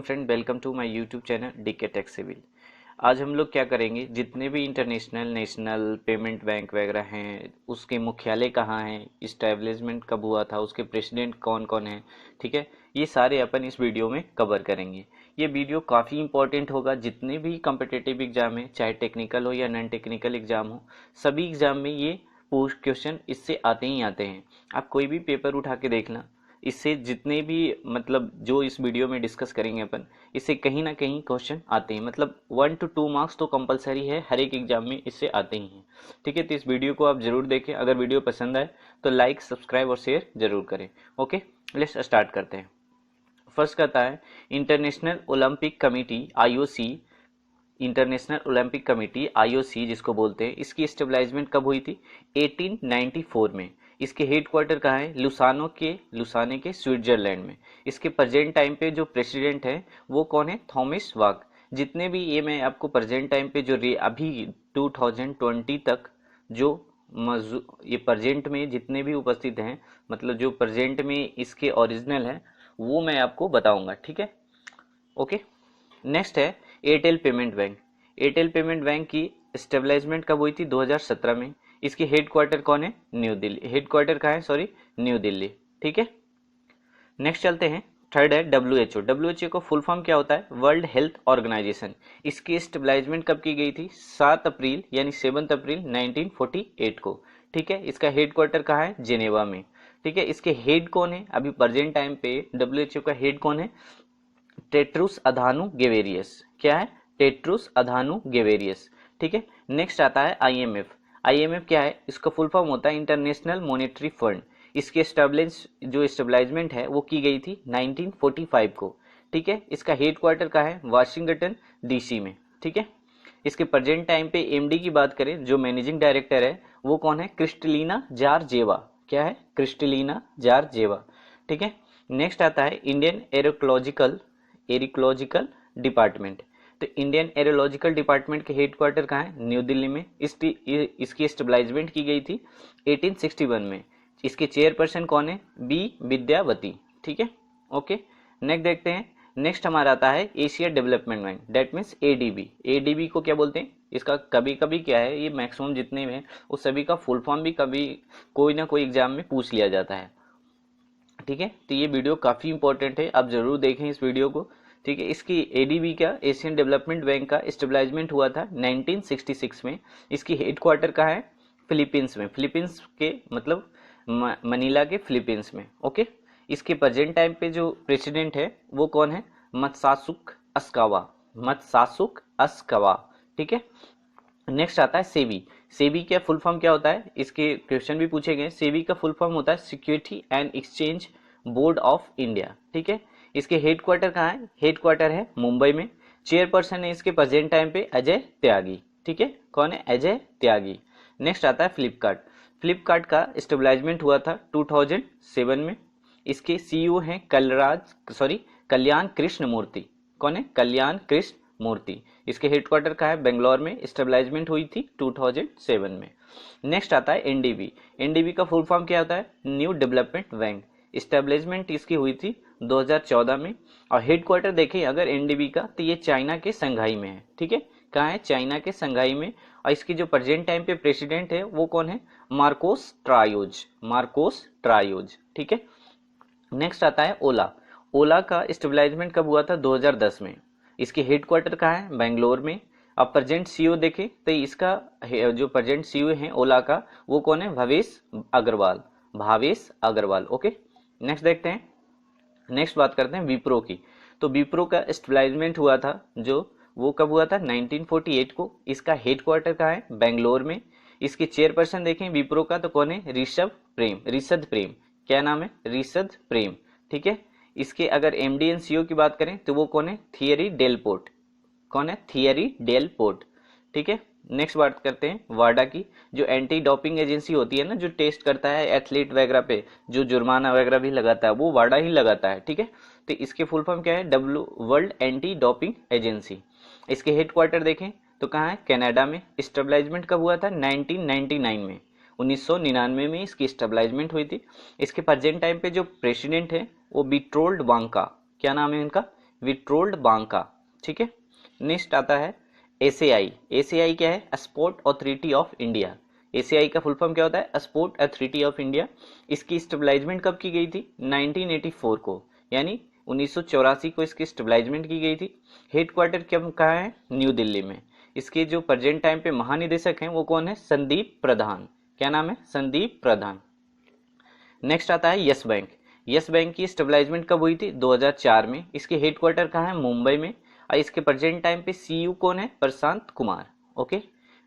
Friend, welcome to my YouTube channel DK tech civil. आज हम लोग क्या करेंगे, जितने भी इंटरनेशनल नेशनल पेमेंट बैंक वगैरह हैं उसके मुख्यालय कहाँ हैं, इस्टेब्लिशमेंट कब हुआ था, उसके प्रेसिडेंट कौन कौन हैं, ठीक है, ये सारे अपन इस वीडियो में कवर करेंगे। ये वीडियो काफ़ी इंपॉर्टेंट होगा। जितने भी कम्पिटिटिव एग्जाम है, चाहे टेक्निकल हो या नॉन टेक्निकल एग्जाम हो, सभी एग्जाम में ये पोस्ट क्वेश्चन इससे आते ही आते हैं। आप कोई भी पेपर उठा के देखना, इससे जितने भी मतलब जो इस वीडियो में डिस्कस करेंगे अपन, इससे कहीं ना कहीं क्वेश्चन आते हैं। मतलब 1 to 2 मार्क्स तो कंपलसरी है, हर एक एग्जाम में इससे आते ही हैं। ठीक है, तो इस वीडियो को आप जरूर देखें। अगर वीडियो पसंद आए तो लाइक, सब्सक्राइब और शेयर जरूर करें। ओके, लेट्स स्टार्ट करते हैं। फर्स्ट कहता है international Olympic committee IOC. International Olympic committee IOC जिसको बोलते हैं, इसकी स्टेबलाइजमेंट कब हुई थी? 1894 में। इसके हेडक्वार्टर कहाँ है? लुसाने के स्विट्जरलैंड में। इसके प्रेजेंट टाइम पे जो प्रेसिडेंट है वो कौन है? थॉमस वाक। जितने भी ये मैं आपको प्रेजेंट टाइम पे जो अभी 2020 तक जो ये प्रेजेंट में जितने भी उपस्थित हैं, मतलब जो प्रेजेंट में इसके ओरिजिनल है, वो मैं आपको बताऊंगा। ठीक है, ओके। नेक्स्ट है Airtel payment bank. Airtel payment bank की स्टेबलाइजमेंट कब हुई थी? 2017 में। इसकी हेडक्वार्टर कौन है? न्यू दिल्ली। हेडक्वार्टर कहाँ है? सॉरी, न्यू दिल्ली। ठीक है, नेक्स्ट चलते हैं। थर्ड है डब्ल्यूएचओ। डब्ल्यूएचओ को फुल फॉर्म क्या होता है? World health organisation. इसकी स्टेबलाइजमेंट कब की गई थी? 7 अप्रैल यानी 7 अप्रैल 1948 को। ठीक है, इसका हेडक्वार्टर कहाँ है? जेनेवा में। ठीक है, इसके हेड कौन है? अभी प्रेजेंट टाइम पे डब्ल्यूएचओ का हेड कौन है? टेट्रुस अधानु गेवेरियस। क्या है? टेट्रुस अधानु गेवेरियस। ठीक है, नेक्स्ट आता है आईएमएफ। आईएमएफ क्या है? इसका फुल फॉर्म होता है इंटरनेशनल मॉनेटरी फंड। इसकी स्टेबलाइजमेंट है वो की गई थी 1945 को। ठीक है, इसका हेडक्वार्टर का है? वाशिंगटन डीसी में। ठीक है, इसके प्रेजेंट टाइम पे एमडी की बात करें, जो मैनेजिंग डायरेक्टर है वो कौन है? क्रिस्टलिना जार्जेवा। क्या है? क्रिस्टलिना जार्जेवा। ठीक है, नेक्स्ट आता है इंडियन एरोलॉजिकल डिपार्टमेंट। तो इंडियन एरोलॉजिकल डिपार्टमेंट के हेडक्वार्टर कहाँ है? न्यू दिल्ली में। इसकी स्टेबलाइजमेंट की गई थी 1861 में। इसके चेयरपर्सन कौन है? बी विद्यावती। ठीक है, ओके। नेक्स्ट देखते हैं। नेक्स्ट हमारा आता है Asia development bank, that means ADB. ADB को क्या बोलते हैं? इसका कभी कभी क्या है, ये मैक्सिमम जितने में उस सभी का फुल फॉर्म भी कभी कोई ना कोई एग्जाम में पूछ लिया जाता है। ठीक है, तो ये वीडियो काफ़ी इंपॉर्टेंट है, आप जरूर देखें इस वीडियो को। ठीक है, इसकी एडीबी का, एशियन डेवलपमेंट बैंक का स्टेबलाइजमेंट हुआ था 1966 में। इसकी हेडक्वार्टर कहाँ है? फिलीपींस में। फिलीपींस के मतलब मनीला के फिलीपींस में। ओके, इसके प्रेजेंट टाइम पे जो प्रेसिडेंट है वो कौन है? मत्सासुक अस्कावा। ठीक है, नेक्स्ट आता है सेबी। सेबी का फुल फॉर्म क्या होता है? इसके क्वेश्चन भी पूछे गए। सेबी का फुल फॉर्म होता है security and exchange board of India. ठीक है, इसके हेडक्वार्टर कहाँ है? हेडक्वार्टर है मुंबई में। चेयरपर्सन है इसके प्रेजेंट टाइम पे अजय त्यागी। ठीक है, कौन है? अजय त्यागी। नेक्स्ट आता है फ्लिपकार्ट। फ्लिपकार्ट का स्टेबलाइजमेंट हुआ था 2007 में। इसके सीईओ हैं कल्याण कृष्ण मूर्ति। कौन है? कल्याण कृष्ण मूर्ति। इसके हेडक्वार्टर का है बेंगलोर में। स्टेबलाइजमेंट हुई थी 2007 में। नेक्स्ट आता है एनडीबी। एनडीबी का फुल फॉर्म क्या होता है? New development bank. स्टेबलाइजमेंट इसकी हुई थी 2014 में। और हेडक्वार्टर देखें अगर एनडीबी का, तो ये चाइना के संघाई में है। ठीक है, कहाँ है? चाइना के संघाई में। और इसकी जो प्रेजेंट टाइम पे प्रेसिडेंट है वो कौन है? Marcos triose. ठीक है, नेक्स्ट आता है ओला। ओला का स्टेबलाइजमेंट कब हुआ था? 2010 में। इसके हेडक्वार्टर कहाँ है? बेंगलोर में। अब प्रेजेंट सीईओ देखें तो इसका जो प्रेजेंट सीईओ है ओला का वो कौन है? भावेश अग्रवाल। ओके, नेक्स्ट देखते हैं। नेक्स्ट बात करते हैं विप्रो की। तो विप्रो का स्टेबलाइजमेंट हुआ था जो, वो कब हुआ था? 1948 को। इसका हेडक्वार्टर कहाँ है? बेंगलोर में। इसके चेयरपर्सन देखें विप्रो का तो कौन है? रिशद प्रेम। क्या नाम है? रिशद प्रेम। ठीक है, इसके अगर एमडी एंड सीईओ की बात करें तो वो कौन है? Thierry Delaporte. कौन है? Thierry Delaporte. ठीक है, नेक्स्ट बात करते हैं वाडा की। जो एंटी डोपिंग एजेंसी होती है ना, जो टेस्ट करता है एथलीट वगैरह पे, जो जुर्माना वगैरह भी लगाता है, वो वाडा ही लगाता है। ठीक है, तो इसके फुल फॉर्म क्या है? World anti doping agency. इसके हेडक्वार्टर देखें तो कहाँ है? कनाडा में। स्टेबलाइजमेंट कब हुआ था? 1999 में। 1999 में इसकी स्टेबलाइजमेंट हुई थी। इसके प्रेजेंट टाइम पे जो प्रेसिडेंट है वो बिट्रोल्ड वांका। क्या नाम है इनका? विट्रोल्ड बांका, ठीक है। नेक्स्ट आता है एसीआई। एसीआई क्या है? Sport authority of India. ACI का फुल फॉर्म क्या होता है? Sport authority of India. इसकी स्टेबलाइजमेंट कब की गई थी? 1984 को, यानी 1984 को इसकी स्टेबलाइजमेंट की गई थी। हेडक्वार्टर कहाँ है? न्यू दिल्ली में। इसके जो प्रेजेंट टाइम पे महानिदेशक हैं वो कौन है? संदीप प्रधान। क्या नाम है? संदीप प्रधान। नेक्स्ट आता है यस बैंक। यस बैंक की स्टेबलाइजमेंट कब हुई थी? 2004 में। इसके हेडक्वार्टर कहाँ है? मुंबई में। और इसके प्रेजेंट टाइम पे सीईओ कौन है? प्रशांत कुमार। ओके।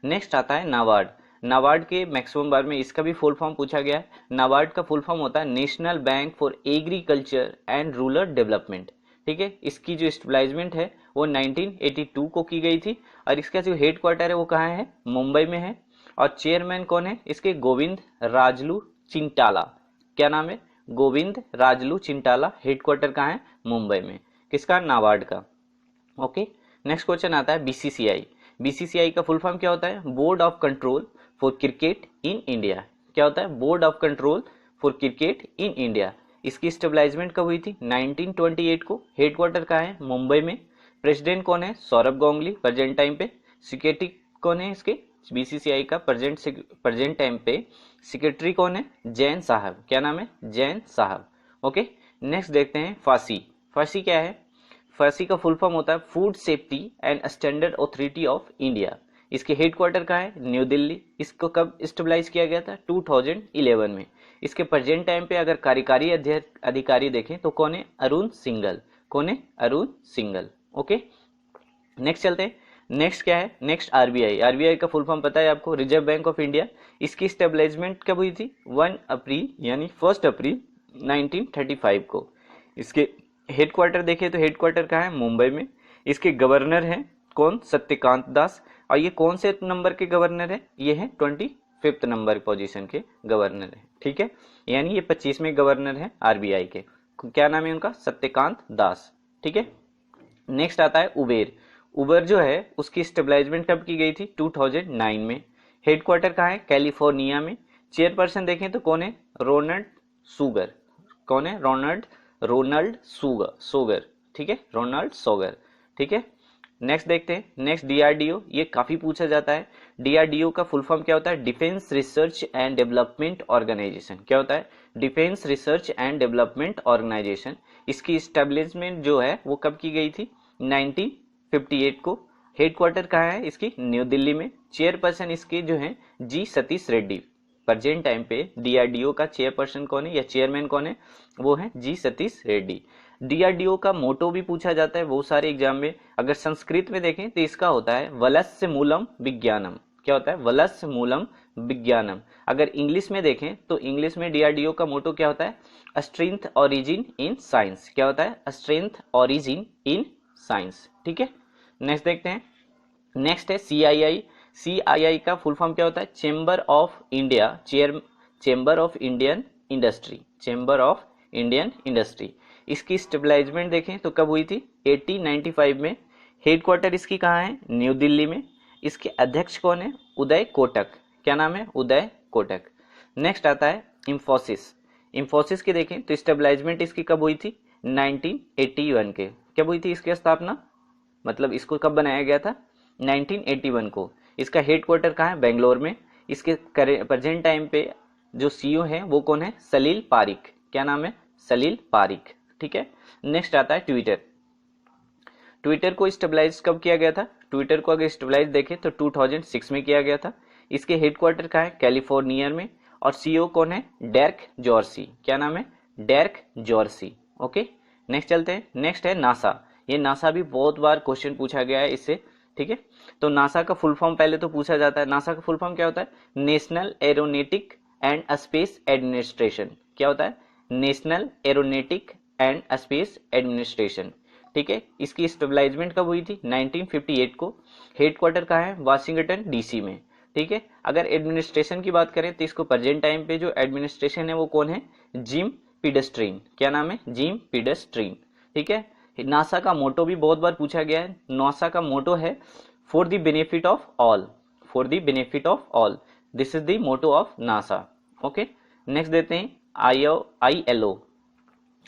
नेक्स्ट आता है नाबार्ड। नाबार्ड के मैक्सिमम बार में इसका भी फुल फॉर्म पूछा गया है। नाबार्ड का फुल फॉर्म होता है national bank for agriculture and rural development, ठीक है। इसकी जो स्टेबलाइजमेंट है वो 1982 को की गई थी और इसका जो हेडक्वार्टर है वो कहाँ है? मुंबई में है। और चेयरमैन कौन है इसके? गोविंद राजलू चिंटाला। क्या नाम है? गोविंद राजलू चिंटाला। हेडक्वार्टर कहाँ है? मुंबई में। किसका? नाबार्ड का। ओके। नेक्स्ट क्वेश्चन आता है बीसीसीआई। बीसीसीआई का फुल फॉर्म क्या होता है? Board of control for cricket in India. क्या होता है? Board of control for cricket in India. इसकी स्टेबलाइजमेंट कब हुई थी? 1928 को। हेडक्वार्टर कहाँ है? मुंबई में। प्रेसिडेंट कौन है? सौरभ गांगुली प्रेजेंट टाइम पे। सेक्रेटरी कौन है इसके? बीसीसीआई का प्रेजेंट टाइम पे सेक्रेटरी कौन है? जैन साहब। क्या नाम है? जैन साहब। ओके। नेक्स्ट देखते हैं फांसी। फांसी क्या है? फांसी का फुल फॉर्म होता है food safety and standard authority of India. इसके हेडक्वार्टर कहाँ है? न्यू दिल्ली। इसको कब स्टेबलाइज किया गया था? 2011 में। इसके प्रेजेंट टाइम पे अगर कार्यकारी अधिकारी देखें तो कौन है? अरुण सिंघल। कौन है? अरुण सिंघल। ओके। नेक्स्ट चलते हैं। नेक्स्ट क्या है? Next RBI. आरबीआई का फुल फॉर्म पता है आपको? Reserve bank of India. इसकी स्टेबलाइजमेंट कब हुई थी? 1 अप्रैल यानी 1 अप्रैल 1935 को। इसके हेडक्वार्टर देखें तो हेडक्वार्टर कहाँ है? मुंबई में। इसके गवर्नर हैं कौन? सत्यकांत दास। और ये कौन से नंबर के गवर्नर है? ये है 25th नंबर पोजीशन के गवर्नर है, ठीक है। यानी ये 25वें गवर्नर है आरबीआई के। क्या नाम है उनका? सत्यकांत दास, ठीक है। नेक्स्ट आता है उबेर। उबर जो है उसकी स्टेबलाइजमेंट कब की गई थी? 2009 में। हेडक्वार्टर कहाँ है? कैलिफोर्निया में। चेयरपर्सन देखें तो कौन है? Ronald Sugar. कौन है? रोनाल्ड सोगर, ठीक है। रोनाल्ड सोगर, ठीक है। नेक्स्ट देखते हैं। Next DRDO. ये काफी पूछा जाता है। डीआरडीओ का फुल फॉर्म क्या होता है? Defence research and development organisation. क्या होता है? Defence research and development organisation. इसकी स्टेब्लिशमेंट जो है वो कब की गई थी? 1958 को। हेडक्वार्टर कहाँ है इसकी? न्यू दिल्ली में। चेयरपर्सन इसके जो है जी सतीश रेड्डी। प्रेजेंट टाइम पे डीआरडीओ का चेयरपर्सन कौन है या चेयरमैन कौन है? वो है जी सतीश रेड्डी। डीआरडीओ का मोटो भी पूछा जाता है बहुत सारे एग्जाम में। अगर संस्कृत में देखें तो इसका होता है वलस्य मूलम विज्ञानम। क्या होता है? वलस्य मूलम विज्ञानम। अगर इंग्लिश में देखें तो इंग्लिश में डीआरडीओ का मोटो क्या होता है? Strength origin in science. क्या होता है? स्ट्रेंथ ओरिजिन इन साइंस, ठीक है। नेक्स्ट देखते हैं। नेक्स्ट है सीआईआई। सीआईआई का फुल फॉर्म क्या होता है? Chamber of India chamber of Indian industry. Chamber of Indian industry. इसकी स्टेबलाइजमेंट देखें तो कब हुई थी? 1895 में। हेडक्वार्टर इसकी कहाँ है? न्यू दिल्ली में। इसके अध्यक्ष कौन है? उदय कोटक। क्या नाम है? उदय कोटक। नेक्स्ट आता है इंफोसिस। इंफोसिस की देखें तो स्टेबलाइजमेंट इसकी कब हुई थी? 1981 के। कब हुई थी इसकी स्थापना? मतलब इसको कब बनाया गया था? 1981 को। इसका हेडक्वार्टर कहाँ है? बेंगलोर में। इसके प्रेजेंट टाइम पे जो सीईओ है वो कौन है? सलील पारिक। क्या नाम है? सलील पारिक, ठीक है। नेक्स्ट आता है ट्विटर। ट्विटर को स्टेबलाइज कब किया गया था? ट्विटर को अगर स्टेबलाइज देखें तो 2006 में किया गया था। इसके हेडक्वार्टर कहाँ है? कैलिफोर्निया में। और सीईओ कौन है? डेर्क जॉर्सी। क्या नाम है? डेर्क जॉर्सी, ओके। नेक्स्ट चलते हैं। नेक्स्ट है नासा। ये नासा भी बहुत बार क्वेश्चन पूछा गया है इससे, ठीक है। तो नासा का फुल फॉर्म पहले तो पूछा जाता है। नासा का फुल फॉर्म क्या होता है? National aeronautic and space administration. क्या होता है? National aeronautic and space administration, ठीक है। इसकी स्टेबलाइजमेंट कब हुई थी? 1958 को। हेडक्वार्टर कहाँ है? वाशिंगटन डीसी में, ठीक है। अगर एडमिनिस्ट्रेशन की बात करें तो इसको प्रेजेंट टाइम पे जो एडमिनिस्ट्रेशन है वो कौन है? जिम पिडस्ट्रीन। क्या नाम है? जिम पिडस्ट्रीन, ठीक है। नासा का मोटो भी बहुत बार पूछा गया है। नासा का मोटो है for the benefit of all. For the benefit of all, this is the motto of NASA, okay. Next देते हैं आईएलओ।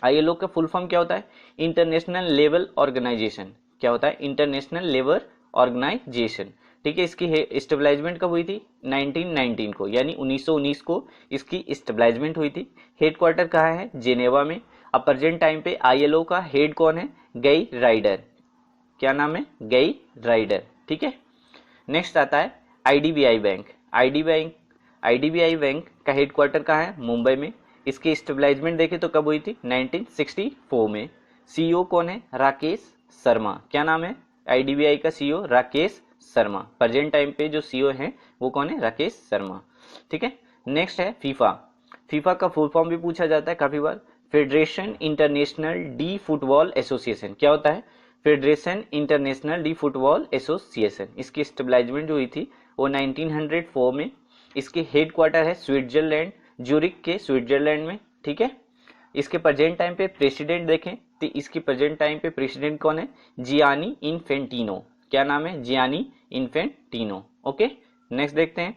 आईएलओ का फुल फॉर्म क्या होता है? International labour organisation. क्या होता है? International labour organisation. ठीक है, इसकी स्टेबलाइजमेंट कब हुई थी? 1919 को, यानी 1919 को इसकी स्टेबलाइजमेंट हुई थी। हेडक्वार्टर कहाँ है? जेनेवा में। अब प्रेजेंट टाइम पे आईएलओ का हेड कौन है? गई राइडर। क्या नाम है? गई राइडर। ठीक है, नेक्स्ट आता है आईडीबीआई बैंक। आईडीबीआई बैंक का हेडक्वार्टर कहाँ है? मुंबई में। इसकी स्टेबलाइजमेंट देखें तो कब हुई थी? 1964 में। सीईओ कौन है? राकेश शर्मा। क्या नाम है? आईडीबीआई का CEO Rakesh Sharma. Present time पे जो सीईओ हैं वो कौन है? राकेश शर्मा। ठीक है, नेक्स्ट है फीफा। फीफा का फुल फॉर्म भी पूछा जाता है काफी बार, Federation Internationale de Football Association. क्या होता है? Federation Internationale de Football Association. इसकी स्टेबलाइजमेंट जो हुई थी वो 1904 में। इसके हेड क्वार्टर है स्विट्जरलैंड, ज्यूरिक के स्विट्जरलैंड में। ठीक है, इसके प्रेजेंट टाइम पे प्रेसिडेंट देखें तो इसकी प्रेजेंट टाइम पे प्रेसिडेंट कौन है? Gianni Infantino. क्या नाम है? Gianni Infantino. ओके, नेक्स्ट देखते हैं।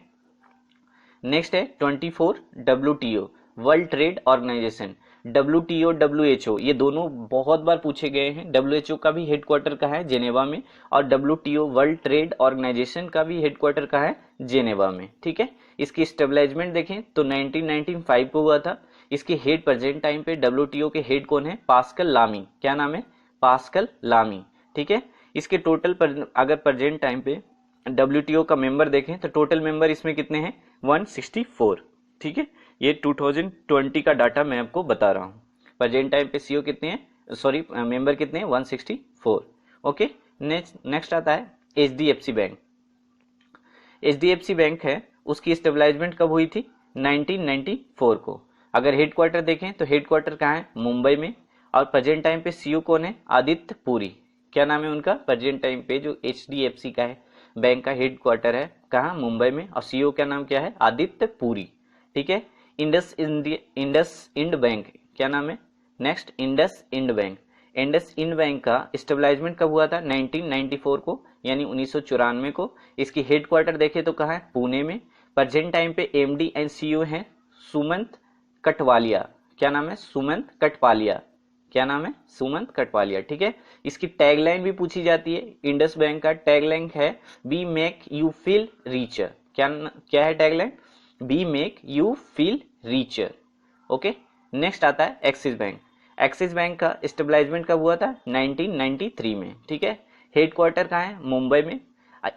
नेक्स्ट है 24 WTO, world trade organisation. WTO WHO ये दोनों बहुत बार पूछे गए हैं। डब्ल्यूएचओ का भी हेडक्वार्टर कहाँ है? जेनेवा में। और डब्ल्यूटीओ वर्ल्ड ट्रेड ऑर्गेनाइजेशन का भी हेडक्वार्टर कहाँ है? जेनेवा में। ठीक है, इसकी स्टेबलाइजमेंट देखें तो 1995 को हुआ था। इसके हेड प्रेजेंट टाइम पे डब्ल्यूटीओ के हेड कौन है? पास्कल लामी। क्या नाम है? पास्कल लामी। ठीक है, इसके टोटल अगर प्रेजेंट टाइम पे डब्ल्यूटीओ का मेंबर देखें तो टोटल मेंबर इसमें कितने हैं? 164। ठीक है, ये 2020 का डाटा मैं आपको बता रहा हूँ। प्रेजेंट टाइम पे सीईओ कितने हैं, सॉरी मेंबर कितने हैं? 164। ओके, नेक्स्ट आता है एचडीएफसी बैंक। एचडीएफसी बैंक है, उसकी स्टेबलाइजमेंट कब हुई थी? 1994 को। अगर हेडक्वार्टर देखें तो हेडक्वार्टर कहाँ है? मुंबई में। और प्रेजेंट टाइम पे सीईओ कौन है? आदित्य पुरी। क्या नाम है उनका? प्रेजेंट टाइम पे जो एचडीएफसी का है बैंक का हेडक्वार्टर है कहाँ? मुंबई में। और सीईओ का नाम क्या है? आदित्य पुरी। ठीक है, इंडस इंड बैंक। क्या नाम है? Next IndusInd bank. IndusInd bank का स्टेबलाइजमेंट कब हुआ था? 1994 को, यानी 1994 को। इसकी हेडक्वार्टर देखे तो कहाँ है? पुणे में। प्रेजेंट टाइम पे एमडी एंड सीईओ हैं सुमंत कटवालिया। क्या नाम है? सुमंत कटवालिया। क्या नाम है? सुमंत कटवालिया। ठीक है, इसकी टैगलाइन भी पूछी जाती है। इंडस बैंक का टैगलाइन है we make you feel richer. क्या है tagline? We make you feel richer. Okay, next आता है एक्सिस बैंक। एक्सिस बैंक का स्टेबलाइजमेंट कब हुआ था? 1993 में। ठीक है, हेडक्वार्टर कहाँ है? मुंबई में।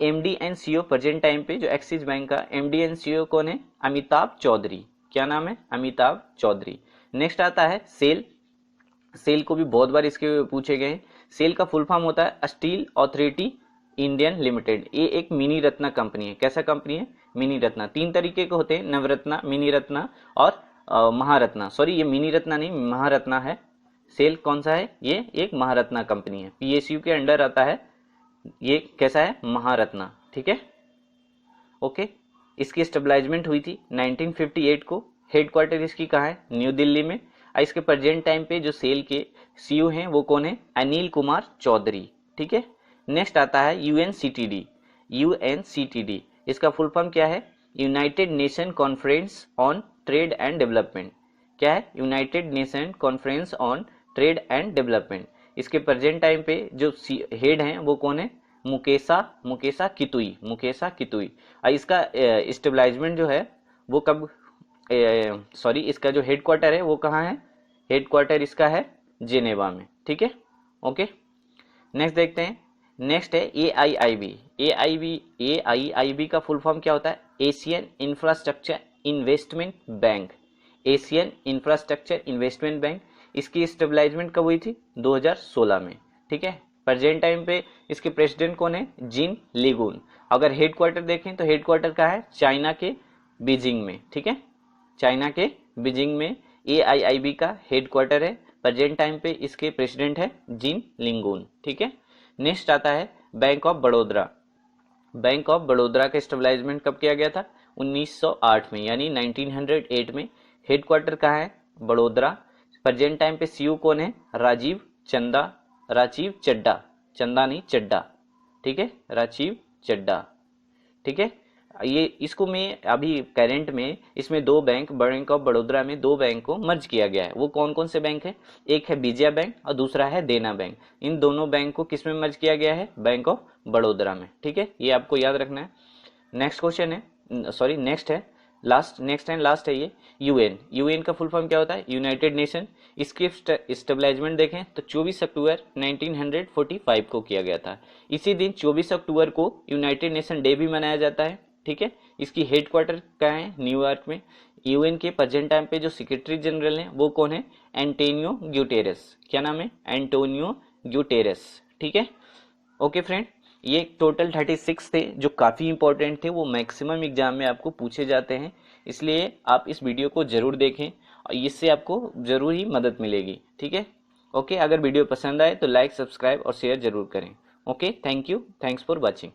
MD and CEO present time पे जो एक्सिस बैंक का एमडी एंड सीईओ कौन है? अमिताभ चौधरी। क्या नाम है? अमिताभ चौधरी। नेक्स्ट आता है सेल। सेल को भी बहुत बार इसके पूछे गए हैं। सेल का फुल फॉर्म होता है स्टील अथॉरिटी इंडियन लिमिटेड। ये एक मिनी रत्ना कंपनी है। कैसा कंपनी है? मिनी रत्ना। तीन तरीके के होते हैं, नवरत्ना, मिनी रत्ना और महारत्ना। सॉरी, ये मिनी रत्ना नहीं, महारत्ना है। सेल कौन सा है? ये एक महारत्ना कंपनी है, पीएसयू के अंडर आता है। ये कैसा है? महारत्ना। ठीक है, ओके, इसकी स्टेबलाइजमेंट हुई थी 1958 को। हेडक्वार्टर इसकी कहाँ है? न्यू दिल्ली में। इसके प्रेजेंट टाइम पे जो सेल के सीईओ हैं वो कौन है? अनिल कुमार चौधरी। ठीक है, नेक्स्ट आता है यूएनसीटीडी। यूएनसीटीडी इसका फुल फॉर्म क्या है? United nation conference on trade and development. क्या है? United nation conference on trade and development. इसके प्रेजेंट टाइम पे जो हेड हैं वो कौन है? मुकेशा कितुई। और इसका स्टेबलाइजमेंट जो है वो कब, सॉरी, इसका जो हेडक्वार्टर है वो कहाँ है? हेडक्वार्टर इसका है जेनेवा में। ठीक है, ओके, नेक्स्ट देखते हैं। नेक्स्ट है एआईआईबी का फुल फॉर्म क्या होता है? Asian infrastructure investment bank. Asian infrastructure investment bank. इसकी स्टेबलाइजमेंट कब हुई थी? 2016 में। ठीक है, प्रेजेंट टाइम पे इसके प्रेसिडेंट कौन है? जिन लिगुन। अगर हेडक्वार्टर देखें तो हेडक्वार्टर का है चाइना के बीजिंग में। ठीक है, चाइना के बीजिंग में एआईआईबी का हेडक्वार्टर है। प्रेजेंट टाइम पे इसके प्रेसिडेंट है जिन लिंगुन। ठीक है, नेक्स्ट आता है bank of Baroda. Bank of Baroda का स्टेबलाइजमेंट कब किया गया था? 1908 में, यानी 1908 में। हेडक्वार्टर कहाँ है? बड़ौदा। प्रेजेंट टाइम पे सीईओ कौन है? राजीव चड्डा। चंदा नहीं, चड्डा। ठीक है, राजीव चड्डा। ठीक है, ये इसको मैं अभी करंट में इसमें दो बैंक ऑफ बड़ौदा में दो बैंक को मर्ज किया गया है। वो कौन कौन से बैंक है? एक है विजया बैंक और दूसरा है देना बैंक। इन दोनों बैंक को किस में मर्ज किया गया है? बैंक ऑफ बड़ौदा में। ठीक है, ये आपको याद रखना है। नेक्स्ट क्वेश्चन है, सॉरी नेक्स्ट है, नेक्स्ट एंड लास्ट है ये यूएन। यूएन का फुल फॉर्म क्या होता है? United nation. इसके स्टेबलाइजमेंट देखें तो 24 अक्टूबर 1945 को किया गया था। इसी दिन 24 अक्टूबर को यूनाइटेड नेशन डे भी मनाया जाता है। ठीक है, इसकी हेडक्वार्टर कहाँ है? न्यूयॉर्क में। यूएन के प्रेजेंट टाइम पे जो सेक्रेटरी जनरल हैं वो कौन है? Antonio Guterres. क्या नाम है? Antonio Guterres. ठीक है, ओके फ्रेंड, ये टोटल 36 थे जो काफ़ी इंपॉर्टेंट थे, वो मैक्सिमम एग्जाम में आपको पूछे जाते हैं। इसलिए आप इस वीडियो को जरूर देखें और इससे आपको जरूर ही मदद मिलेगी। ठीक है, ओके, अगर वीडियो पसंद आए तो लाइक, सब्सक्राइब और शेयर जरूर करें। Okay, thank you, thanks for watching.